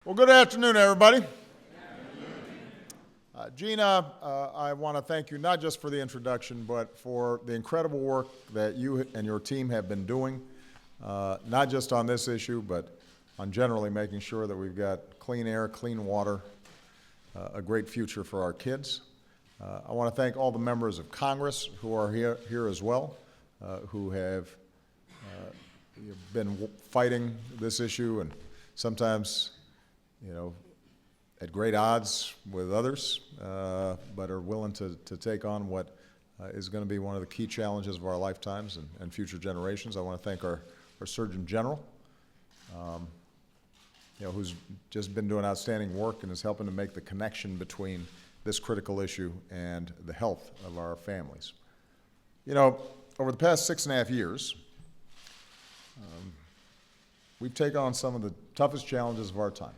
Well, good afternoon, everybody. Gina, I want to thank you not just for the introduction, but for the incredible work that you and your team have been doing, not just on this issue, but on generally making sure that we've got clean air, clean water, a great future for our kids. I want to thank all the members of Congress who are here as well, who have been fighting this issue and sometimes, at great odds with others, but are willing to take on what is going to be one of the key challenges of our lifetimes and future generations. I want to thank our Surgeon General, who's just been doing outstanding work and is helping to make the connection between this critical issue and the health of our families. Over the past 6.5 years, we've taken on some of the toughest challenges of our time,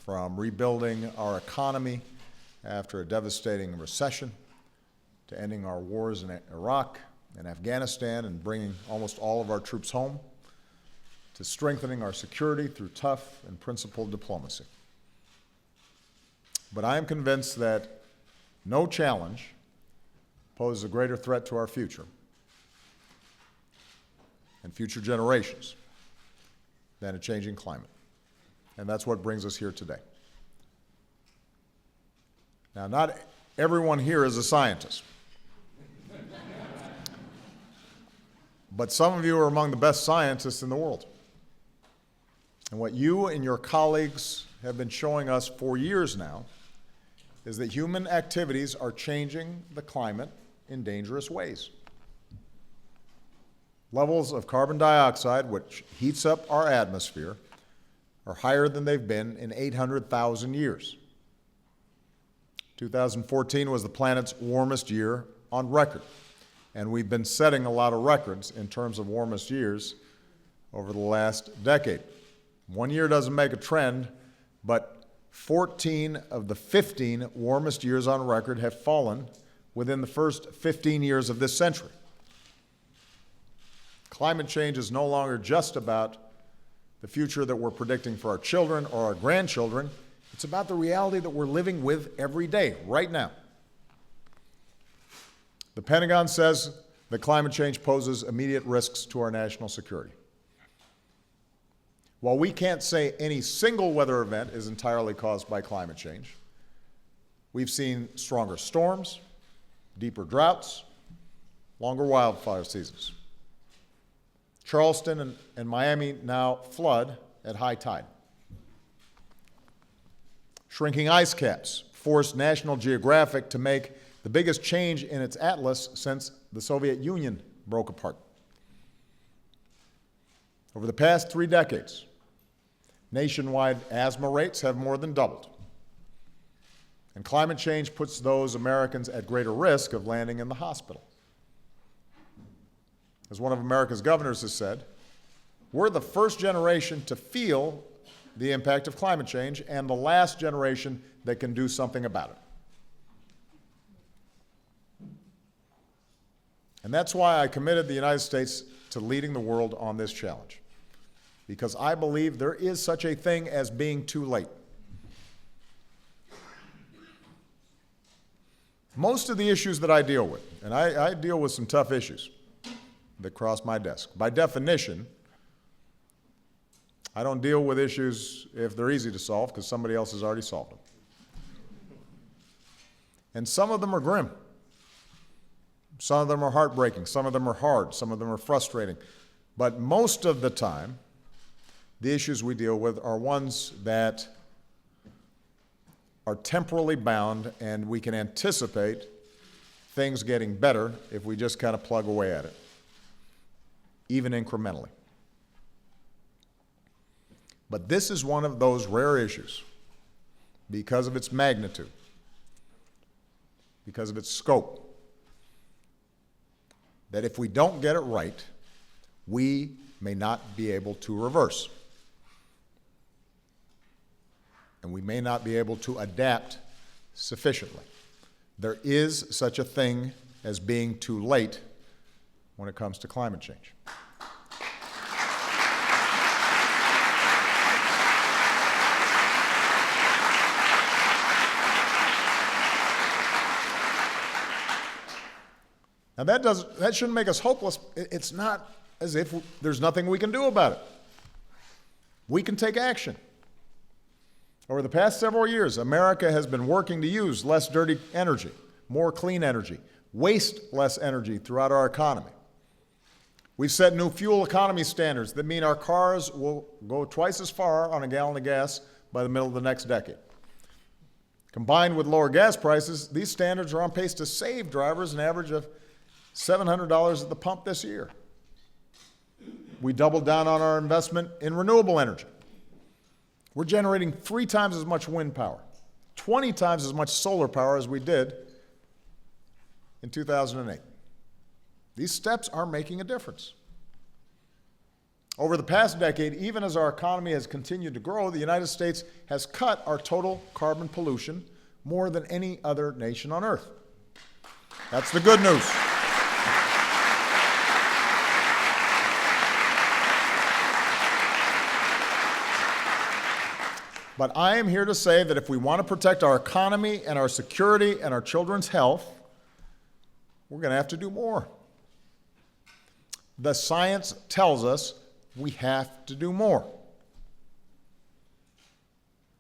from rebuilding our economy after a devastating recession, to ending our wars in Iraq and Afghanistan and bringing almost all of our troops home, to strengthening our security through tough and principled diplomacy. But I am convinced that no challenge poses a greater threat to our future and future generations than a changing climate. And that's what brings us here today. Now, not everyone here is a scientist, but some of you are among the best scientists in the world. And what you and your colleagues have been showing us for years now is that human activities are changing the climate in dangerous ways. Levels of carbon dioxide, which heats up our atmosphere, are higher than they've been in 800,000 years. 2014 was the planet's warmest year on record, and we've been setting a lot of records in terms of warmest years over the last decade. One year doesn't make a trend, but 14 of the 15 warmest years on record have fallen within the first 15 years of this century. Climate change is no longer just about the future that we're predicting for our children or our grandchildren. It's about the reality that we're living with every day, right now. The Pentagon says that climate change poses immediate risks to our national security. While we can't say any single weather event is entirely caused by climate change, we've seen stronger storms, deeper droughts, longer wildfire seasons. Charleston and Miami now flood at high tide. Shrinking ice caps forced National Geographic to make the biggest change in its atlas since the Soviet Union broke apart. Over the past 3 decades, nationwide asthma rates have more than doubled. And climate change puts those Americans at greater risk of landing in the hospital. As one of America's governors has said, we're the first generation to feel the impact of climate change and the last generation that can do something about it. And that's why I committed the United States to leading the world on this challenge, because I believe there is such a thing as being too late. Most of the issues that I deal with, and I deal with some tough issues that cross my desk. By definition, I don't deal with issues if they're easy to solve, because somebody else has already solved them. And some of them are grim. Some of them are heartbreaking. Some of them are hard. Some of them are frustrating. But most of the time, the issues we deal with are ones that are temporally bound, and we can anticipate things getting better if we just kind of plug away at it, even incrementally. But this is one of those rare issues, because of its magnitude, because of its scope, that if we don't get it right, we may not be able to reverse. And we may not be able to adapt sufficiently. There is such a thing as being too late when it comes to climate change. Now that shouldn't make us hopeless. It's not as if there's nothing we can do about it. We can take action. Over the past several years, America has been working to use less dirty energy, more clean energy, waste less energy throughout our economy. We've set new fuel economy standards that mean our cars will go twice as far on a gallon of gas by the middle of the next decade. Combined with lower gas prices, these standards are on pace to save drivers an average of $700 at the pump this year. We doubled down on our investment in renewable energy. We're generating 3 times as much wind power, 20 times as much solar power as we did in 2008. These steps are making a difference. Over the past decade, even as our economy has continued to grow, the United States has cut our total carbon pollution more than any other nation on earth. That's the good news. But I am here to say that if we want to protect our economy and our security and our children's health, we're going to have to do more. The science tells us we have to do more.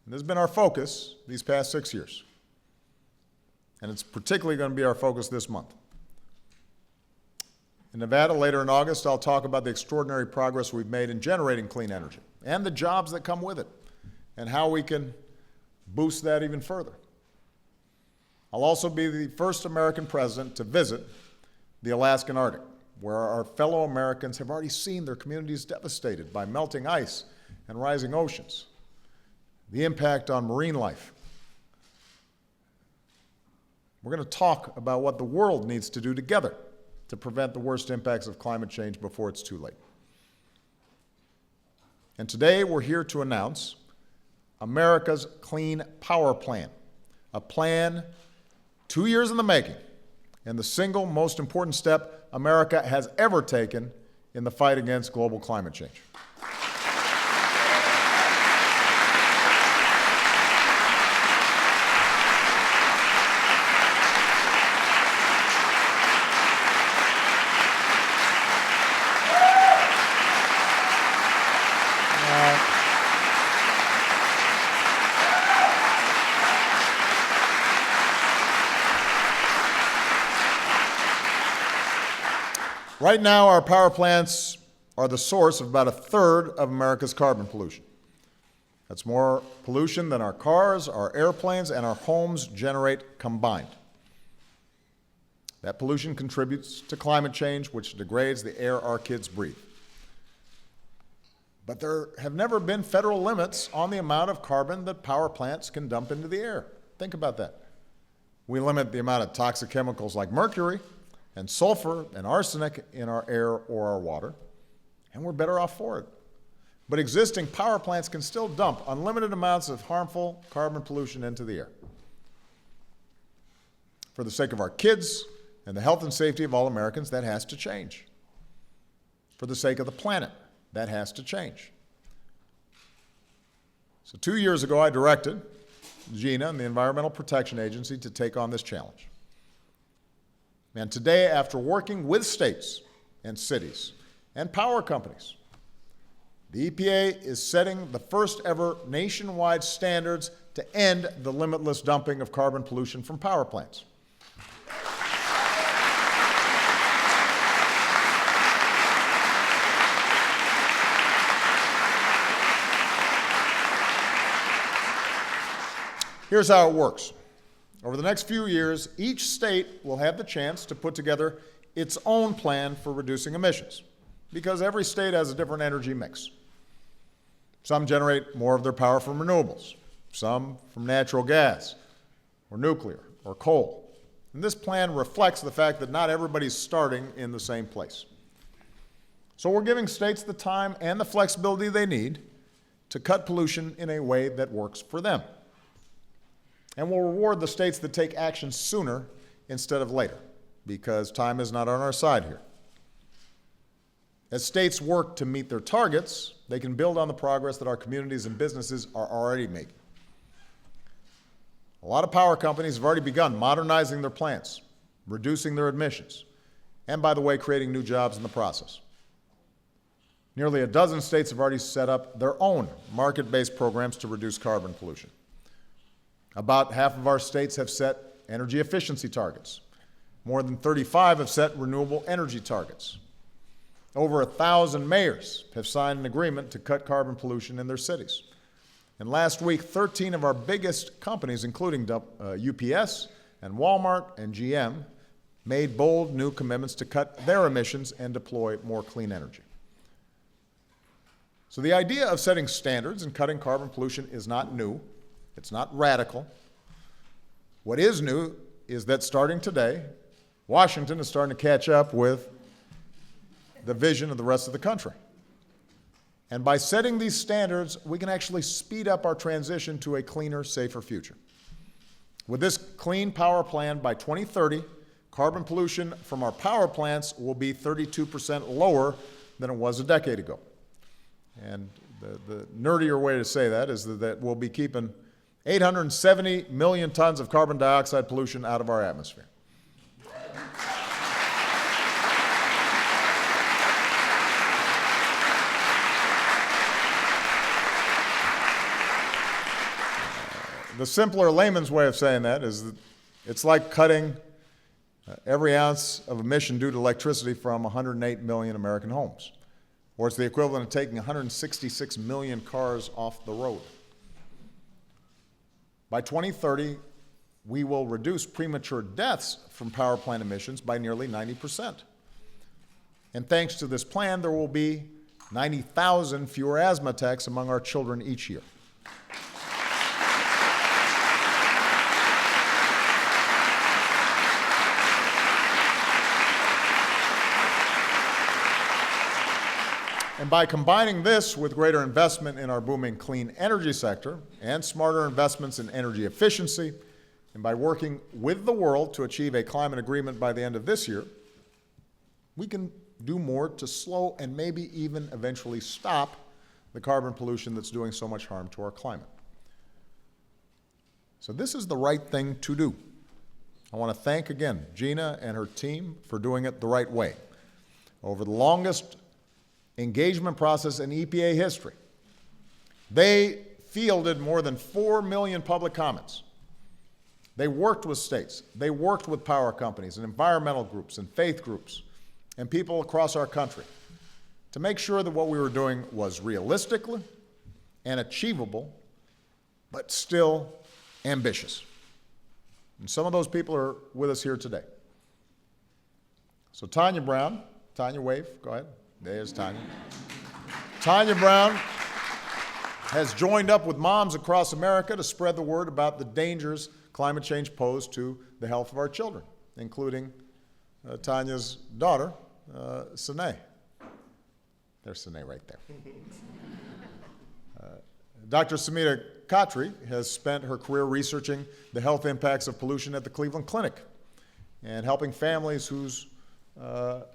And this has been our focus these past 6 years. And it's particularly going to be our focus this month. In Nevada, later in August, I'll talk about the extraordinary progress we've made in generating clean energy and the jobs that come with it, and how we can boost that even further. I'll also be the first American president to visit the Alaskan Arctic, where our fellow Americans have already seen their communities devastated by melting ice and rising oceans, the impact on marine life. We're going to talk about what the world needs to do together to prevent the worst impacts of climate change before it's too late. And today we're here to announce America's Clean Power Plan, a plan 2 years in the making, and the single most important step America has ever taken in the fight against global climate change. Right now, our power plants are the source of about 1/3 of America's carbon pollution. That's more pollution than our cars, our airplanes, and our homes generate combined. That pollution contributes to climate change, which degrades the air our kids breathe. But there have never been federal limits on the amount of carbon that power plants can dump into the air. Think about that. We limit the amount of toxic chemicals like mercury and sulfur and arsenic in our air or our water, and we're better off for it. But existing power plants can still dump unlimited amounts of harmful carbon pollution into the air. For the sake of our kids and the health and safety of all Americans, that has to change. For the sake of the planet, that has to change. So 2 years ago, I directed GINA and the Environmental Protection Agency to take on this challenge. And today, after working with states and cities and power companies, the EPA is setting the first ever nationwide standards to end the limitless dumping of carbon pollution from power plants. Here's how it works. Over the next few years, each state will have the chance to put together its own plan for reducing emissions, because every state has a different energy mix. Some generate more of their power from renewables, some from natural gas, or nuclear, or coal. And this plan reflects the fact that not everybody's starting in the same place. So we're giving states the time and the flexibility they need to cut pollution in a way that works for them. And we'll reward the states that take action sooner instead of later, because time is not on our side here. As states work to meet their targets, they can build on the progress that our communities and businesses are already making. A lot of power companies have already begun modernizing their plants, reducing their emissions, and, by the way, creating new jobs in the process. Nearly a dozen states have already set up their own market-based programs to reduce carbon pollution. About half of our states have set energy efficiency targets. More than 35 have set renewable energy targets. Over 1,000 mayors have signed an agreement to cut carbon pollution in their cities. And last week, 13 of our biggest companies, including UPS and Walmart and GM, made bold new commitments to cut their emissions and deploy more clean energy. So the idea of setting standards and cutting carbon pollution is not new. It's not radical. What is new is that starting today, Washington is starting to catch up with the vision of the rest of the country. And by setting these standards, we can actually speed up our transition to a cleaner, safer future. With this Clean Power Plan, by 2030, carbon pollution from our power plants will be 32% lower than it was a decade ago. And the nerdier way to say that is that we'll be keeping 870 million tons of carbon dioxide pollution out of our atmosphere. The simpler layman's way of saying that is that it's like cutting every ounce of emission due to electricity from 108 million American homes. Or it's the equivalent of taking 166 million cars off the road. By 2030, we will reduce premature deaths from power plant emissions by nearly 90%. And thanks to this plan, there will be 90,000 fewer asthma attacks among our children each year. And by combining this with greater investment in our booming clean energy sector and smarter investments in energy efficiency, and by working with the world to achieve a climate agreement by the end of this year, we can do more to slow and maybe even eventually stop the carbon pollution that's doing so much harm to our climate. So this is the right thing to do. I want to thank again Gina and her team for doing it the right way. Over the longest engagement process in EPA history, they fielded more than 4 million public comments. They worked with states, they worked with power companies and environmental groups and faith groups and people across our country to make sure that what we were doing was realistic and achievable, but still ambitious. And some of those people are with us here today. So Tanya Brown, Tanya, wave, go ahead. There's Tanya. Tanya Brown has joined up with moms across America to spread the word about the dangers climate change poses to the health of our children, including Tanya's daughter, Sine. There's Sine right there. Dr. Samita Khatri has spent her career researching the health impacts of pollution at the Cleveland Clinic and helping families whose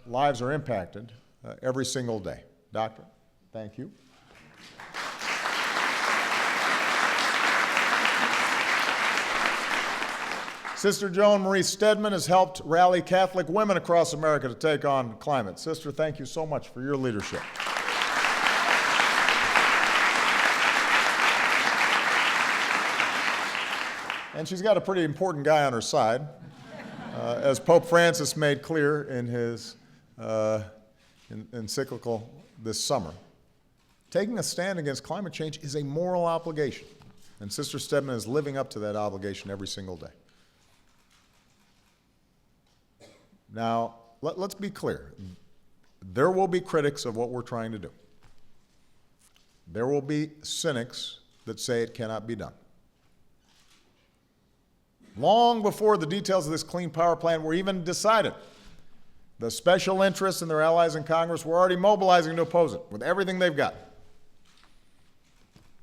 lives are impacted every single day. Doctor, thank you. Sister Joan Marie Stedman has helped rally Catholic women across America to take on climate. Sister, thank you so much for your leadership. And she's got a pretty important guy on her side, as Pope Francis made clear in his encyclical this summer. Taking a stand against climate change is a moral obligation, and Sister Stedman is living up to that obligation every single day. Now, let's be clear. There will be critics of what we're trying to do. There will be cynics that say it cannot be done. Long before the details of this Clean Power Plan were even decided, the special interests and their allies in Congress were already mobilizing to oppose it with everything they've got.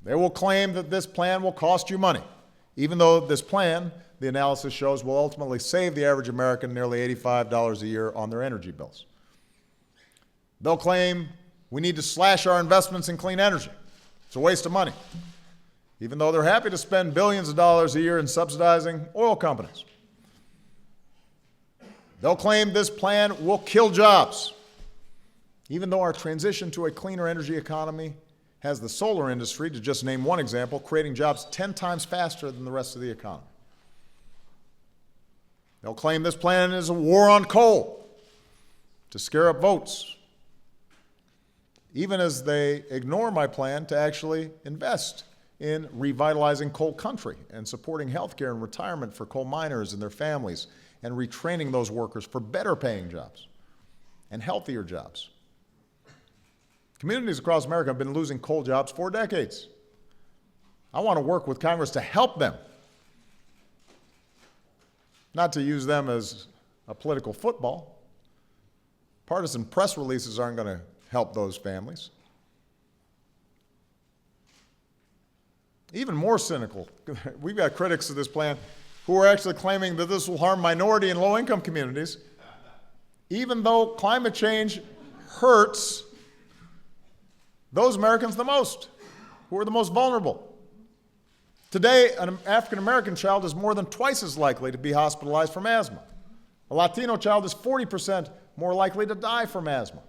They will claim that this plan will cost you money, even though this plan, the analysis shows, will ultimately save the average American nearly $85 a year on their energy bills. They'll claim we need to slash our investments in clean energy. It's a waste of money, even though they're happy to spend billions of dollars a year in subsidizing oil companies. They'll claim this plan will kill jobs, even though our transition to a cleaner energy economy has the solar industry, to just name one example, creating jobs 10 times faster than the rest of the economy. They'll claim this plan is a war on coal to scare up votes, even as they ignore my plan to actually invest in revitalizing coal country and supporting health care and retirement for coal miners and their families, and retraining those workers for better paying jobs and healthier jobs. Communities across America have been losing coal jobs for decades. I want to work with Congress to help them, not to use them as a political football. Partisan press releases aren't going to help those families. Even more cynical, we've got critics of this plan who are actually claiming that this will harm minority and low-income communities, even though climate change hurts those Americans the most, who are the most vulnerable. Today, an African-American child is more than twice as likely to be hospitalized from asthma. A Latino child is 40% more likely to die from asthma.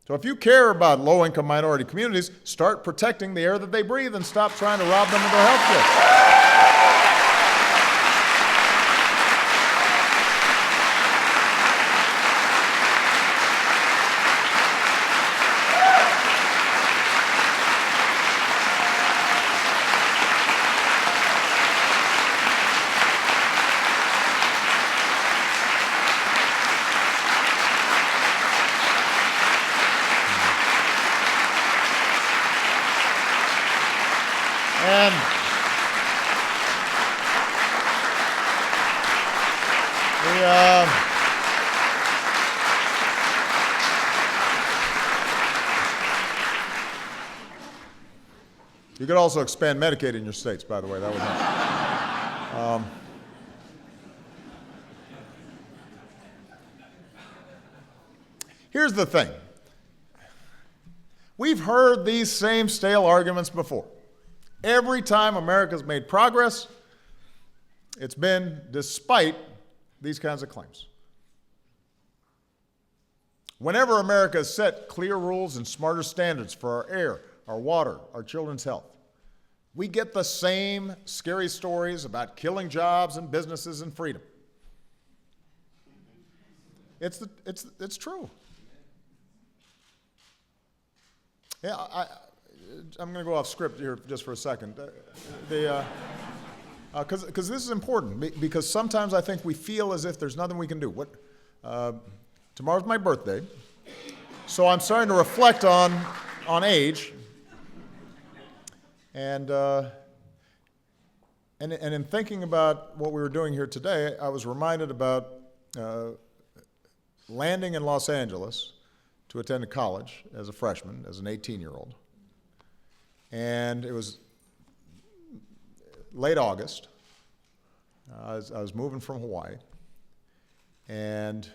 So if you care about low-income minority communities, start protecting the air that they breathe and stop trying to rob them of their health care. And you could also expand Medicaid in your states, by the way. That would help. Here's the thing. We've heard these same stale arguments before. Every time America's made progress, it's been despite these kinds of claims. Whenever America has set clear rules and smarter standards for our air, our water, our children's health, we get the same scary stories about killing jobs and businesses and freedom. It's true. Yeah, I'm going to go off script here just for a second. Because this is important, because sometimes I think we feel as if there's nothing we can do. Tomorrow's my birthday, so I'm starting to reflect on age, and in thinking about what we were doing here today, I was reminded about landing in Los Angeles to attend college as a freshman, as an 18-year-old. And it was late August. I was moving from Hawaii. And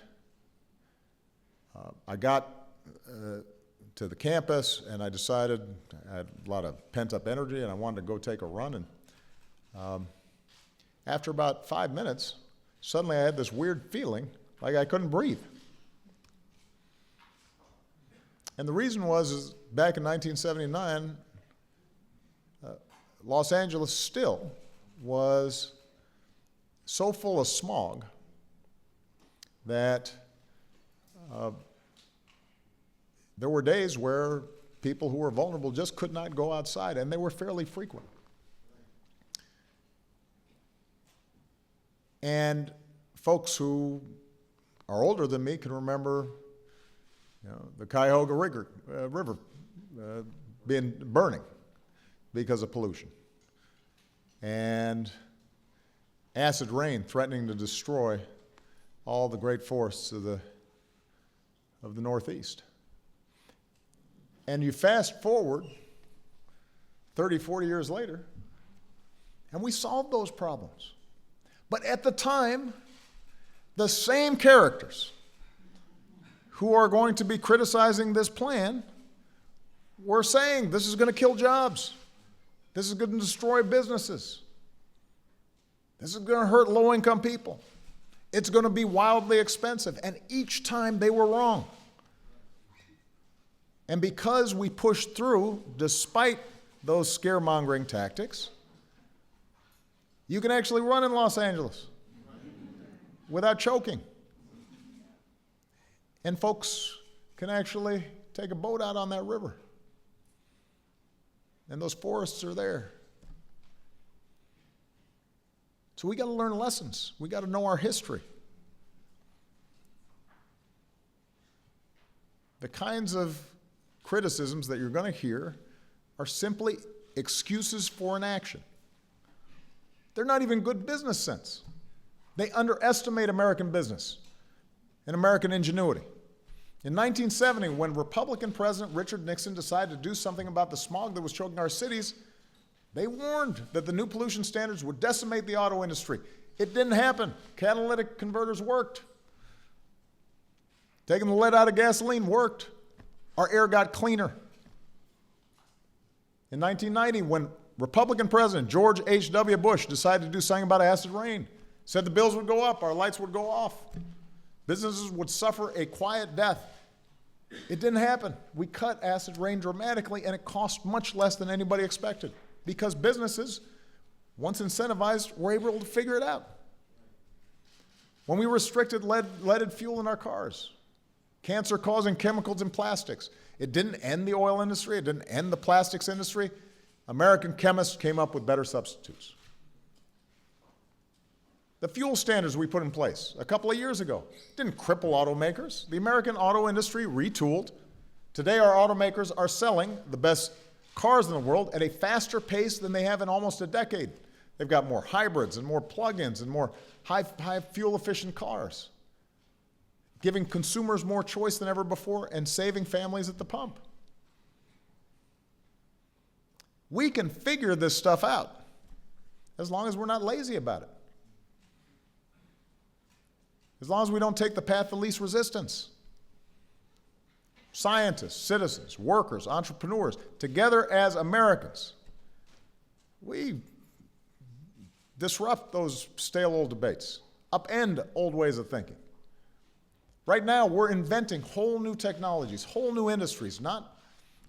I got to the campus, and I decided I had a lot of pent-up energy, and I wanted to go take a run. And after about 5 minutes, suddenly I had this weird feeling like I couldn't breathe. And the reason is back in 1979, Los Angeles still was so full of smog that there were days where people who were vulnerable just could not go outside, and they were fairly frequent. And folks who are older than me can remember the Cuyahoga River burning because of pollution, and acid rain threatening to destroy all the great forests of the Northeast. And you fast forward 30, 40 years later, and we solved those problems. But at the time, the same characters who are going to be criticizing this plan were saying this is going to kill jobs. This is going to destroy businesses. This is going to hurt low-income people. It's going to be wildly expensive. And each time they were wrong. And because we pushed through, despite those scaremongering tactics, you can actually run in Los Angeles without choking. And folks can actually take a boat out on that river. And those forests are there. So we got to learn lessons. We got to know our history. The kinds of criticisms that you're going to hear are simply excuses for inaction. They're not even good business sense. They underestimate American business and American ingenuity. In 1970, when Republican President Richard Nixon decided to do something about the smog that was choking our cities, they warned that the new pollution standards would decimate the auto industry. It didn't happen. Catalytic converters worked. Taking the lead out of gasoline worked. Our air got cleaner. In 1990, when Republican President George H.W. Bush decided to do something about acid rain, said the bills would go up, our lights would go off, businesses would suffer a quiet death. It didn't happen. We cut acid rain dramatically, and it cost much less than anybody expected because businesses, once incentivized, were able to figure it out. When we restricted leaded fuel in our cars, cancer-causing chemicals in plastics, it didn't end the oil industry, it didn't end the plastics industry. American chemists came up with better substitutes. The fuel standards we put in place a couple of years ago didn't cripple automakers. The American auto industry retooled. Today, our automakers are selling the best cars in the world at a faster pace than they have in almost a decade. They've got more hybrids and more plug-ins and more high fuel-efficient cars, giving consumers more choice than ever before and saving families at the pump. We can figure this stuff out as long as we're not lazy about it. As long as we don't take the path of least resistance. Scientists, citizens, workers, entrepreneurs, together as Americans, we disrupt those stale old debates, upend old ways of thinking. Right now, we're inventing whole new technologies, whole new industries, not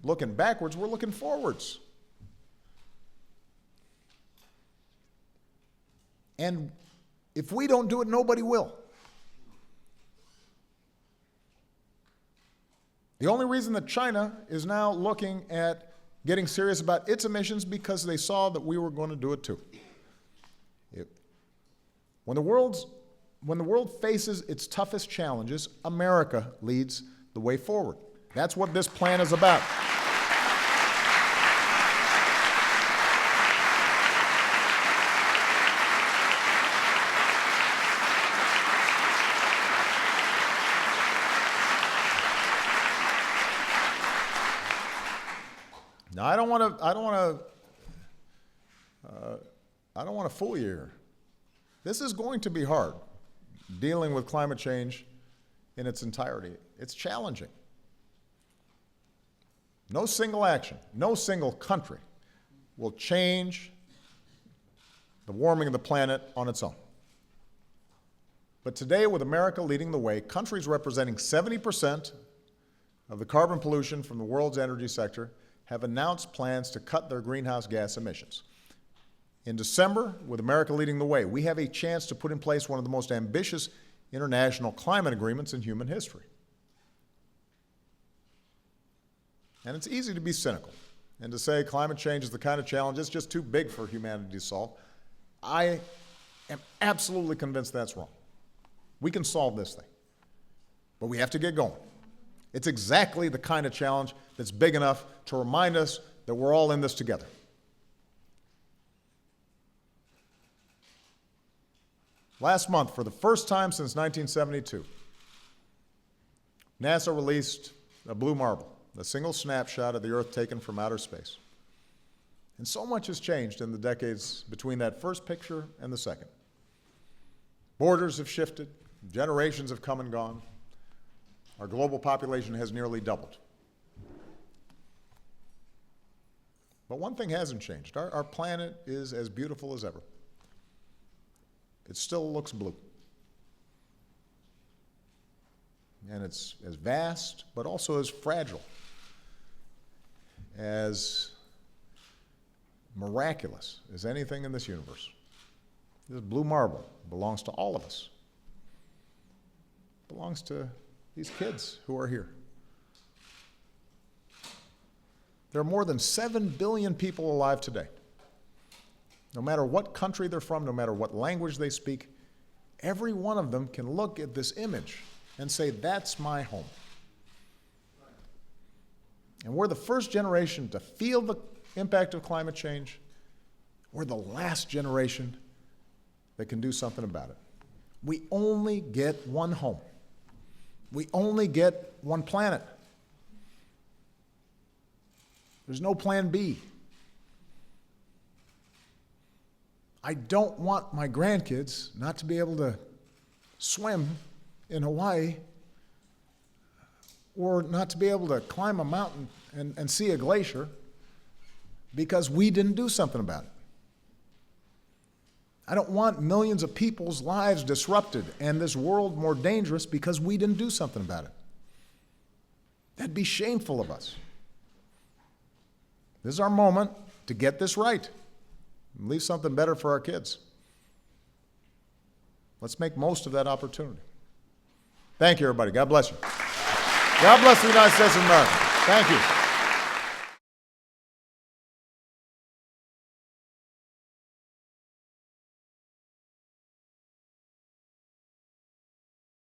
looking backwards, we're looking forwards. And if we don't do it, nobody will. The only reason that China is now looking at getting serious about its emissions because they saw that we were going to do it too. When the world faces its toughest challenges, America leads the way forward. That's what this plan is about. Now, I don't want to fool you here. This is going to be hard, dealing with climate change in its entirety. It's challenging. No single action, no single country will change the warming of the planet on its own. But today, with America leading the way, countries representing 70% of the carbon pollution from the world's energy sector have announced plans to cut their greenhouse gas emissions. In December, with America leading the way, we have a chance to put in place one of the most ambitious international climate agreements in human history. And it's easy to be cynical and to say climate change is the kind of challenge that's just too big for humanity to solve. I am absolutely convinced that's wrong. We can solve this thing, but we have to get going. It's exactly the kind of challenge that's big enough to remind us that we're all in this together. Last month, for the first time since 1972, NASA released a blue marble, a single snapshot of the Earth taken from outer space. And so much has changed in the decades between that first picture and the second. Borders have shifted, generations have come and gone. Our global population has nearly doubled. But one thing hasn't changed. Our planet is as beautiful as ever. It still looks blue. And it's as vast, but also as fragile, as miraculous as anything in this universe. This blue marble belongs to all of us. It belongs to these kids who are here. There are more than 7 billion people alive today. No matter what country they're from, no matter what language they speak, every one of them can look at this image and say, that's my home. And we're the first generation to feel the impact of climate change. We're the last generation that can do something about it. We only get one home. We only get one planet. There's no plan B. I don't want my grandkids not to be able to swim in Hawaii or not to be able to climb a mountain and see a glacier because we didn't do something about it. I don't want millions of people's lives disrupted and this world more dangerous because we didn't do something about it. That'd be shameful of us. This is our moment to get this right and leave something better for our kids. Let's make most of that opportunity. Thank you, everybody. God bless you. God bless the United States of America. Thank you.